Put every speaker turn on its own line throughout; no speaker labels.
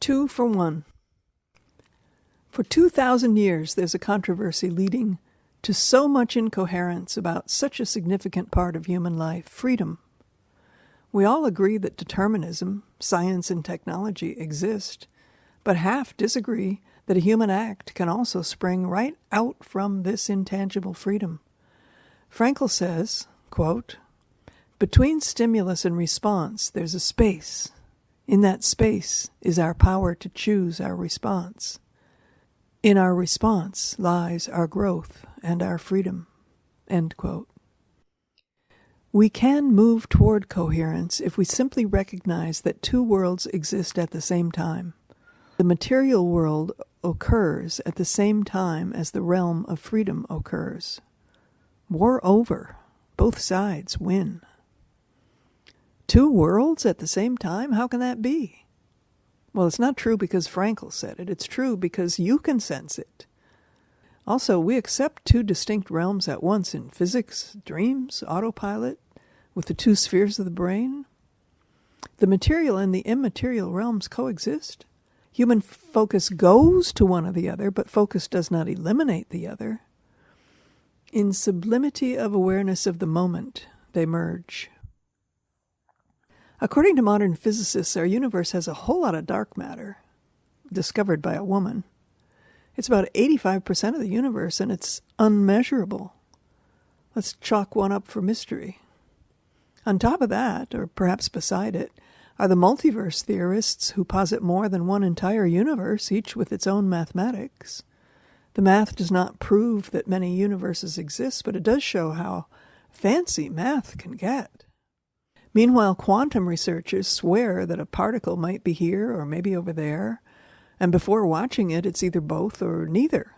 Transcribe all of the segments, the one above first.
Two for one. For 2,000 years, there's a controversy leading to so much incoherence about such a significant part of human life, freedom. We all agree that determinism, science, and technology exist, but half disagree that a human act can also spring right out from this intangible freedom. Frankl says, quote, "Between stimulus and response, there's a space. In that space is our power to choose our response. In our response lies our growth and our freedom." End quote. We can move toward coherence if we simply recognize that two worlds exist at the same time. The material world occurs at the same time as the realm of freedom occurs. War over. Both sides win. Two worlds at the same time? How can that be? Well, it's not true because Frankl said it. It's true because you can sense it. Also, we accept two distinct realms at once in physics, dreams, autopilot, with the two spheres of the brain. The material and the immaterial realms coexist. Human focus goes to one or the other, but focus does not eliminate the other. In sublimity of awareness of the moment, they merge. According to modern physicists, our universe has a whole lot of dark matter, discovered by a woman. It's about 85% of the universe, and it's unmeasurable. Let's chalk one up for mystery. On top of that, or perhaps beside it, are the multiverse theorists who posit more than one entire universe, each with its own mathematics. The math does not prove that many universes exist, but it does show how fancy math can get. Meanwhile, quantum researchers swear that a particle might be here or maybe over there, and before watching it, it's either both or neither.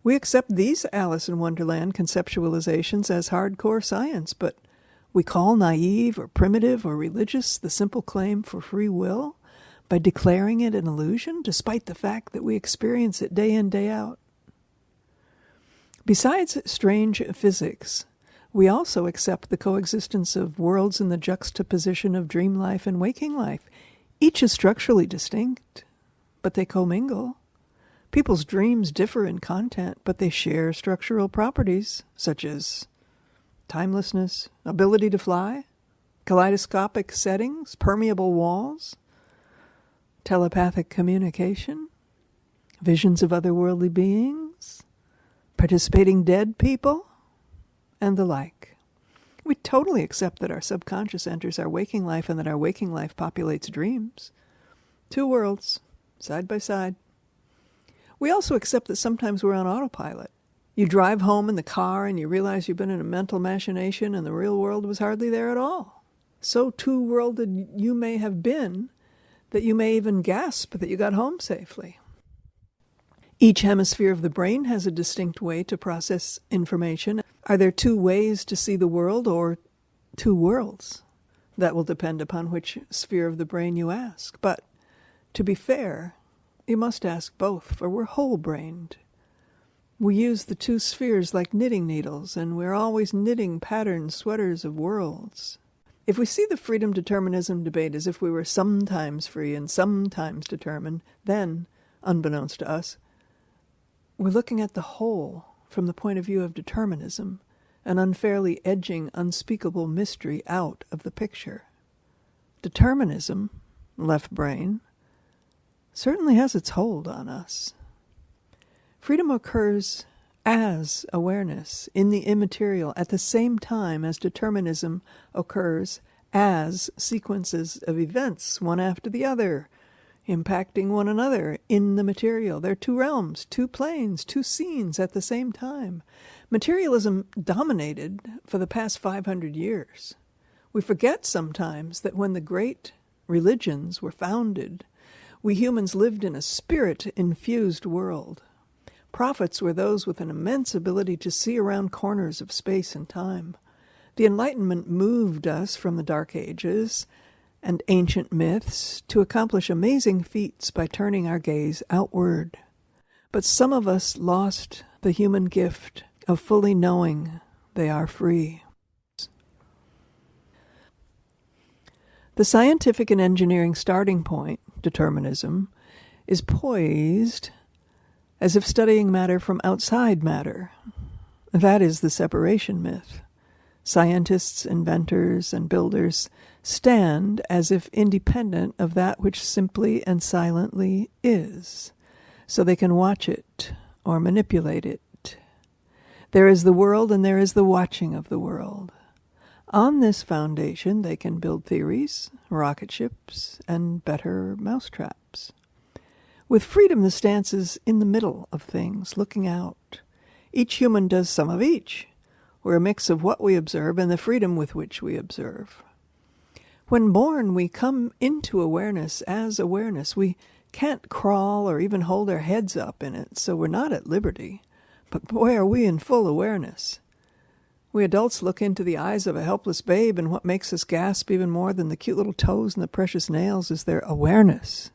We accept these Alice in Wonderland conceptualizations as hardcore science, but we call naive or primitive or religious the simple claim for free will by declaring it an illusion, despite the fact that we experience it day in, day out. Besides strange physics, we also accept the coexistence of worlds in the juxtaposition of dream life and waking life. Each is structurally distinct, but they commingle. People's dreams differ in content, but they share structural properties, such as timelessness, ability to fly, kaleidoscopic settings, permeable walls, telepathic communication, visions of otherworldly beings, participating dead people, and the like. We totally accept that our subconscious enters our waking life and that our waking life populates dreams. Two worlds, side by side. We also accept that sometimes we're on autopilot. You drive home in the car and you realize you've been in a mental machination and the real world was hardly there at all. So two-worlded you may have been that you may even gasp that you got home safely. Each hemisphere of the brain has a distinct way to process information. Are there two ways to see the world or two worlds? That will depend upon which sphere of the brain you ask. But to be fair, you must ask both, for we're whole-brained. We use the two spheres like knitting needles, and we're always knitting patterned sweaters of worlds. If we see the freedom-determinism debate as if we were sometimes free and sometimes determined, then, unbeknownst to us, we're looking at the whole from the point of view of determinism, and unfairly edging unspeakable mystery out of the picture. Determinism, left brain, certainly has its hold on us. Freedom occurs as awareness in the immaterial at the same time as determinism occurs as sequences of events, one after the other, impacting one another in the material. They're two realms, two planes, two scenes at the same time. Materialism dominated for the past 500 years. We forget sometimes that when the great religions were founded, we humans lived in a spirit-infused world. Prophets were those with an immense ability to see around corners of space and time. The Enlightenment moved us from the Dark Ages and ancient myths to accomplish amazing feats by turning our gaze outward. But some of us lost the human gift of fully knowing they are free. The scientific and engineering starting point, determinism, is poised as if studying matter from outside matter. That is the separation myth. Scientists, inventors, and builders stand as if independent of that which simply and silently is, so they can watch it or manipulate it. There is the world and there is the watching of the world. On this foundation, they can build theories, rocket ships, and better mousetraps. With freedom, the stance is in the middle of things, looking out. Each human does some of each. We're a mix of what we observe and the freedom with which we observe. When born, we come into awareness as awareness. We can't crawl or even hold our heads up in it, so we're not at liberty. But boy, are we in full awareness. We adults look into the eyes of a helpless babe, and what makes us gasp even more than the cute little toes and the precious nails is their awareness.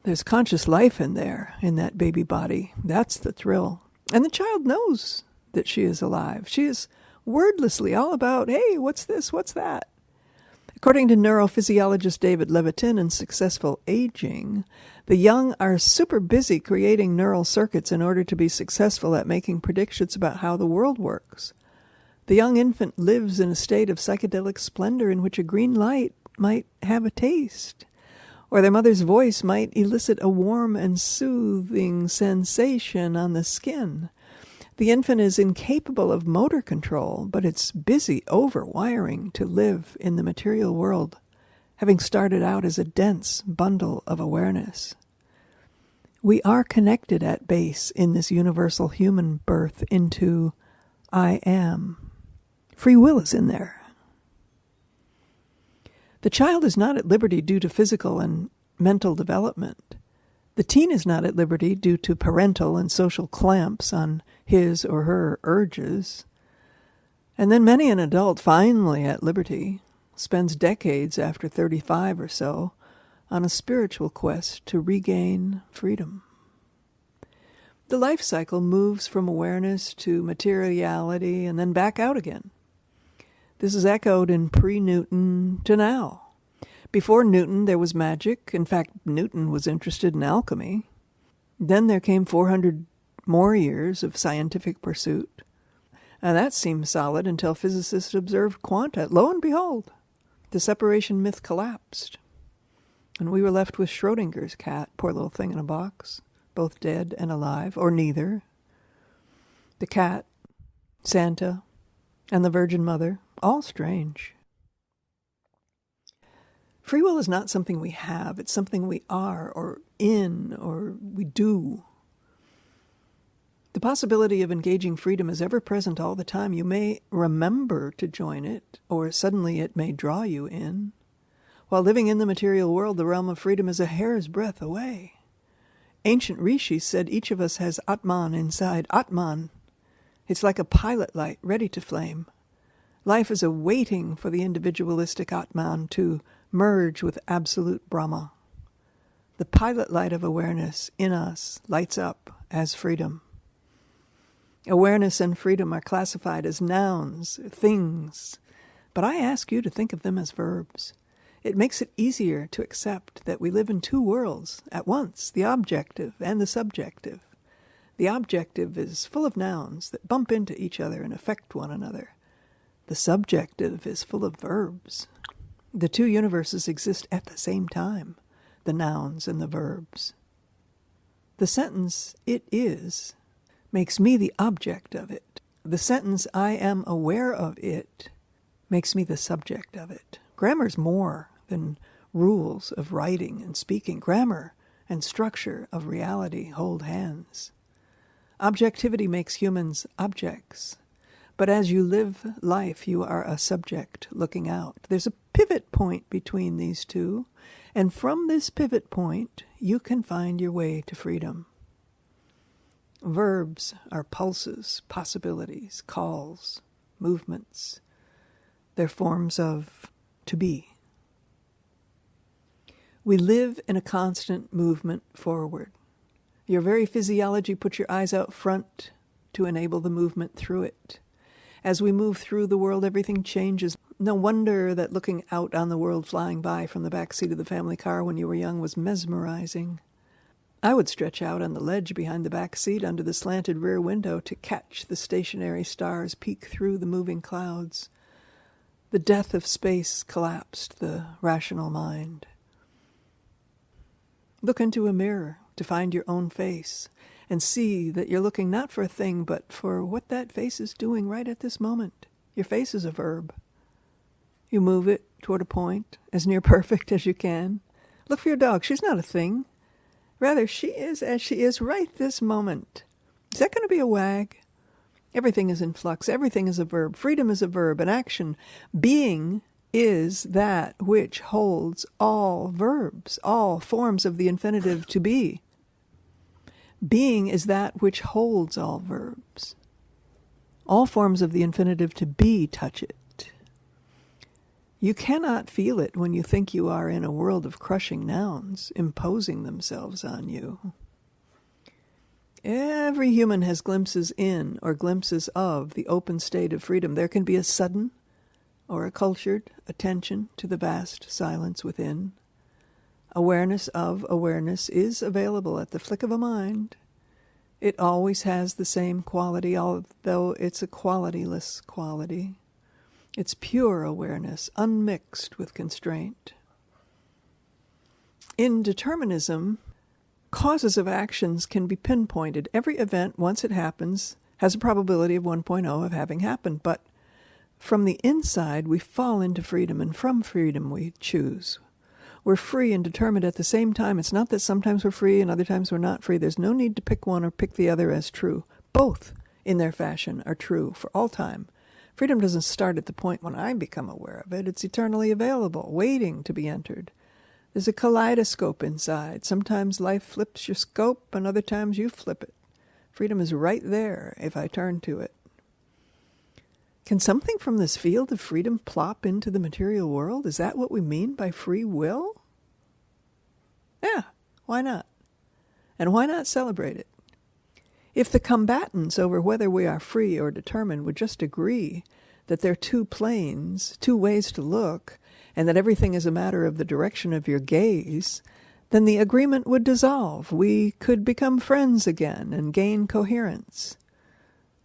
There's conscious life in there, in that baby body. That's the thrill. And the child knows that she is alive. She is wordlessly all about, hey, what's this, what's that? According to neurophysiologist David Levitin in Successful Aging, the young are super busy creating neural circuits in order to be successful at making predictions about how the world works. The young infant lives in a state of psychedelic splendor in which a green light might have a taste, or their mother's voice might elicit a warm and soothing sensation on the skin. The infant is incapable of motor control, but it's busy overwiring to live in the material world, having started out as a dense bundle of awareness. We are connected at base in this universal human birth into I am. Free will is in there. The child is not at liberty due to physical and mental development. The teen is not at liberty due to parental and social clamps on his or her urges. And then many an adult, finally at liberty, spends decades after 35 or so on a spiritual quest to regain freedom. The life cycle moves from awareness to materiality and then back out again. This is echoed in pre-Newton to now. Before Newton, there was magic. In fact, Newton was interested in alchemy. Then there came 400 more years of scientific pursuit. And that seemed solid until physicists observed quanta. Lo and behold, the separation myth collapsed. And we were left with Schrodinger's cat, poor little thing in a box, both dead and alive, or neither. The cat, Santa, and the Virgin Mother, all strange. Free will is not something we have. It's something we are, or in, or we do. The possibility of engaging freedom is ever present all the time. You may remember to join it, or suddenly it may draw you in. While living in the material world, the realm of freedom is a hair's breadth away. Ancient rishis said each of us has Atman inside. Atman. It's like a pilot light ready to flame. Life is a waiting for the individualistic Atman to merge with absolute Brahma. The pilot light of awareness in us lights up as freedom. Awareness and freedom are classified as nouns, things, but I ask you to think of them as verbs. It makes it easier to accept that we live in two worlds at once, the objective and the subjective. The objective is full of nouns that bump into each other and affect one another. The subjective is full of verbs. The two universes exist at the same time, the nouns and the verbs. The sentence, "it is," makes me the object of it. The sentence, "I am aware of it," makes me the subject of it. Grammar's more than rules of writing and speaking. Grammar and structure of reality hold hands. Objectivity makes humans objects. But as you live life, you are a subject looking out. There's a pivot point between these two, and from this pivot point, you can find your way to freedom. Verbs are pulses, possibilities, calls, movements. They're forms of to be. We live in a constant movement forward. Your very physiology puts your eyes out front to enable the movement through it. As we move through the world, everything changes. No wonder that looking out on the world flying by from the back seat of the family car when you were young was mesmerizing. I would stretch out on the ledge behind the back seat under the slanted rear window to catch the stationary stars peek through the moving clouds. The death of space collapsed the rational mind. Look into a mirror to find your own face and see that you're looking not for a thing, but for what that face is doing right at this moment. Your face is a verb. You move it toward a point, as near perfect as you can. Look for your dog. She's not a thing. Rather, she is as she is right this moment. Is that going to be a wag? Everything is in flux. Everything is a verb. Freedom is a verb, an action. Being is that which holds all verbs, all forms of the infinitive to be. Being is that which holds all verbs. All forms of the infinitive to be touch it. You cannot feel it when you think you are in a world of crushing nouns imposing themselves on you. Every human has glimpses in or glimpses of the open state of freedom. There can be a sudden or a cultured attention to the vast silence within. Awareness of awareness is available at the flick of a mind. It always has the same quality, although it's a qualityless quality. It's pure awareness, unmixed with constraint. In determinism, causes of actions can be pinpointed. Every event, once it happens, has a probability of 1.0 of having happened. But from the inside, we fall into freedom, and from freedom we choose. We're free and determined at the same time. It's not that sometimes we're free and other times we're not free. There's no need to pick one or pick the other as true. Both, in their fashion, are true for all time. Freedom doesn't start at the point when I become aware of it. It's eternally available, waiting to be entered. There's a kaleidoscope inside. Sometimes life flips your scope, and other times you flip it. Freedom is right there if I turn to it. Can something from this field of freedom plop into the material world? Is that what we mean by free will? Yeah, why not? And why not celebrate it? If the combatants over whether we are free or determined would just agree that there are two planes, two ways to look, and that everything is a matter of the direction of your gaze, then the agreement would dissolve. We could become friends again and gain coherence.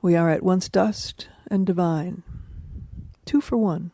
We are at once dust and divine. 2 for 1.